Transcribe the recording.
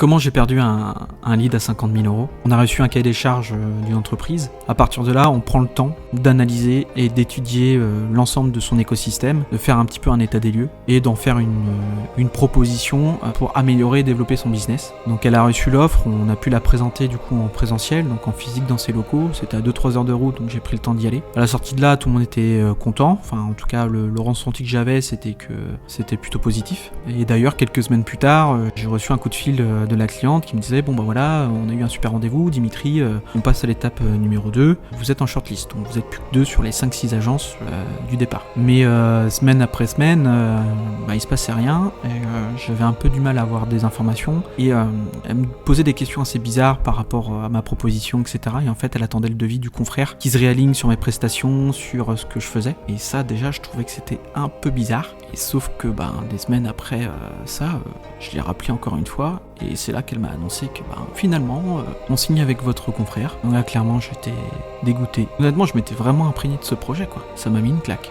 Comment j'ai perdu un lead à 50 000 euros? On a reçu un cahier des charges d'une entreprise. À partir de là, on prend le temps d'analyser et d'étudier l'ensemble de son écosystème, de faire un petit peu un état des lieux et d'en faire une proposition pour améliorer et développer son business. Donc elle a reçu l'offre, on a pu la présenter du coup en présentiel, donc en physique dans ses locaux. C'était à 2-3 heures de route, donc j'ai pris le temps d'y aller. À la sortie de là, tout le monde était content. Enfin, en tout cas, le ressenti que j'avais, c'était que c'était plutôt positif. Et d'ailleurs, quelques semaines plus tard, j'ai reçu un coup de fil de la cliente qui me disait bon bah voilà, on a eu un super rendez-vous, Dimitri, on passe à l'étape numéro 2, vous êtes en shortlist, donc vous êtes plus que 2 sur les 5-6 agences du départ. Mais semaine après semaine, il se passait rien, et j'avais un peu du mal à avoir des informations, et elle me posait des questions assez bizarres par rapport à ma proposition, etc. Et en fait elle attendait le devis du confrère qui se réaligne sur mes prestations, sur ce que je faisais, et ça déjà je trouvais que c'était un peu bizarre. Et sauf que des semaines après je l'ai rappelé encore une fois, et c'est là qu'elle m'a annoncé que finalement on signe avec votre confrère. Donc là clairement j'étais dégoûté. Honnêtement je m'étais vraiment imprégné de ce projet quoi, ça m'a mis une claque.